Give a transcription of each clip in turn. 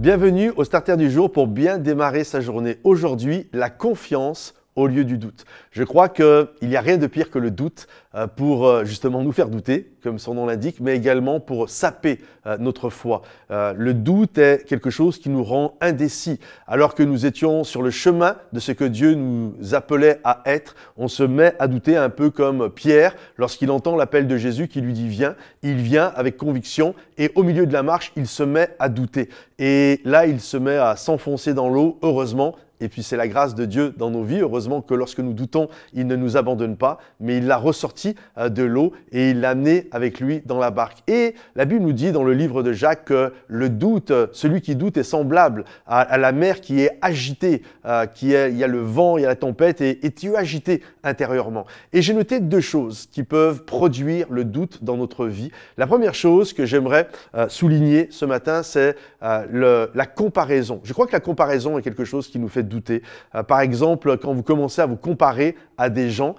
Bienvenue au Starter du jour pour bien démarrer sa journée. Aujourd'hui, la confiance au lieu du doute. Je crois qu'il n'y a rien de pire que le doute pour justement nous faire douter, comme son nom l'indique, mais également pour saper notre foi. Le doute est quelque chose qui nous rend indécis. Alors que nous étions sur le chemin de ce que Dieu nous appelait à être, on se met à douter un peu comme Pierre lorsqu'il entend l'appel de Jésus qui lui dit « Viens ». Il vient avec conviction et au milieu de la marche, il se met à douter. Et là, il se met à s'enfoncer dans l'eau, heureusement. Et puis c'est la grâce de Dieu dans nos vies. Heureusement que lorsque nous doutons, il ne nous abandonne pas, mais il l'a ressorti de l'eau et il l'a amené avec lui dans la barque. Et la Bible nous dit dans le livre de Jacques que le doute, celui qui doute est semblable à la mer qui est agitée, il y a le vent, il y a la tempête et tu es agité intérieurement. Et j'ai noté deux choses qui peuvent produire le doute dans notre vie. La première chose que j'aimerais souligner ce matin, c'est la comparaison. Je crois que la comparaison est quelque chose qui nous fait douter. Par exemple, quand vous commencez à vous comparer à des gens,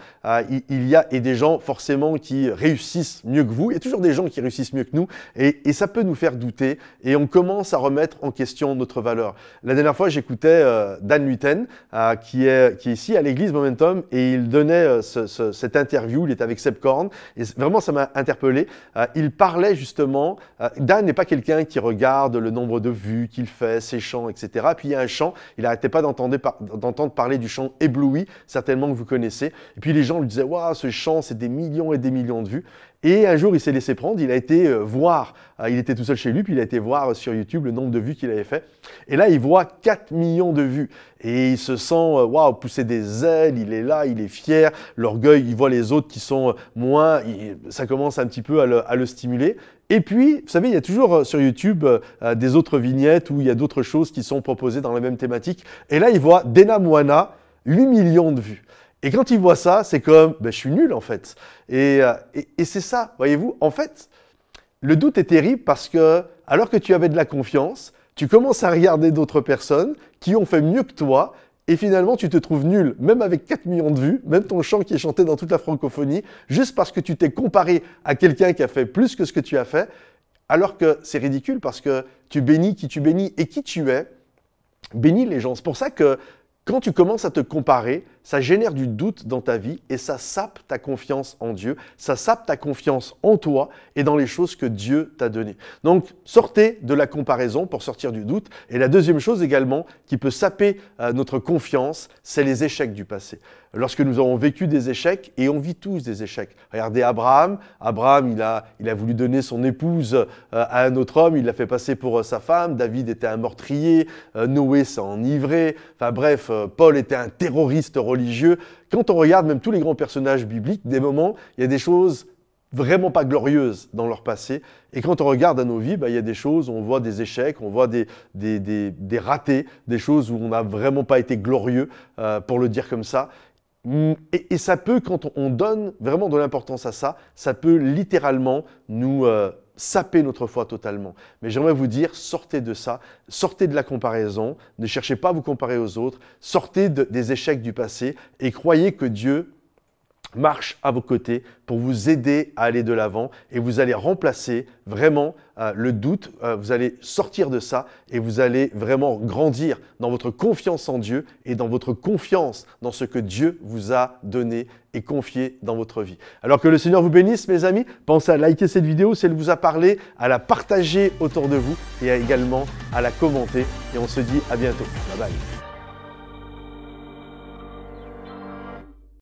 il y a des gens forcément qui réussissent mieux que vous. Il y a toujours des gens qui réussissent mieux que nous et ça peut nous faire douter et on commence à remettre en question notre valeur. La dernière fois, j'écoutais Dan Luiten qui est ici à l'église Momentum et il donnait cette interview, il était avec Seb Korn et vraiment ça m'a interpellé. Il parlait justement, Dan n'est pas quelqu'un qui regarde le nombre de vues qu'il fait, ses chants, etc. Puis il y a un chant, il n'arrêtait pas d'entendre parler du chant Ébloui, certainement que vous connaissez. Et puis les gens lui disaient « Waouh, ce chant, c'est des millions et des millions de vues ». Et un jour, il s'est laissé prendre, il a été voir, il était tout seul chez lui, puis il a été voir sur YouTube le nombre de vues qu'il avait fait. Et là, il voit 4 millions de vues. Et il se sent, waouh, pousser des ailes, il est là, il est fier. L'orgueil, il voit les autres qui sont moins, ça commence un petit peu à le stimuler. Et puis, vous savez, il y a toujours sur YouTube des autres vignettes où il y a d'autres choses qui sont proposées dans la même thématique. Et là, il voit Dena Moana, 8 millions de vues. Et quand il voit ça, c'est comme, je suis nul en fait. Et c'est ça, voyez-vous. En fait, le doute est terrible parce que, alors que tu avais de la confiance, tu commences à regarder d'autres personnes qui ont fait mieux que toi et finalement, tu te trouves nul, même avec 4 millions de vues, même ton chant qui est chanté dans toute la francophonie, juste parce que tu t'es comparé à quelqu'un qui a fait plus que ce que tu as fait, alors que c'est ridicule parce que tu bénis qui tu bénis et qui tu es, bénis les gens. C'est pour ça que quand tu commences à te comparer, ça génère du doute dans ta vie et ça sape ta confiance en Dieu, ça sape ta confiance en toi et dans les choses que Dieu t'a données. Donc, sortez de la comparaison pour sortir du doute. Et la deuxième chose également qui peut saper notre confiance, c'est les échecs du passé. Lorsque nous avons vécu des échecs, et on vit tous des échecs. Regardez Abraham. Abraham, il a voulu donner son épouse à un autre homme, il l'a fait passer pour sa femme. David était un meurtrier, Noé s'est enivré. Enfin bref, Paul était un terroriste religieux. Quand on regarde même tous les grands personnages bibliques, des moments, il y a des choses vraiment pas glorieuses dans leur passé. Et quand on regarde à nos vies, il y a des choses où on voit des échecs, on voit des ratés, des choses où on n'a vraiment pas été glorieux, pour le dire comme ça. Et ça peut, quand on donne vraiment de l'importance à ça, ça peut littéralement nous saper notre foi totalement. Mais j'aimerais vous dire, sortez de ça, sortez de la comparaison, ne cherchez pas à vous comparer aux autres, sortez des échecs du passé et croyez que Dieu marche à vos côtés pour vous aider à aller de l'avant et vous allez remplacer vraiment le doute, vous allez sortir de ça et vous allez vraiment grandir dans votre confiance en Dieu et dans votre confiance dans ce que Dieu vous a donné et confié dans votre vie. Alors que le Seigneur vous bénisse mes amis, pensez à liker cette vidéo si elle vous a parlé, à la partager autour de vous et également à la commenter et on se dit à bientôt. Bye bye.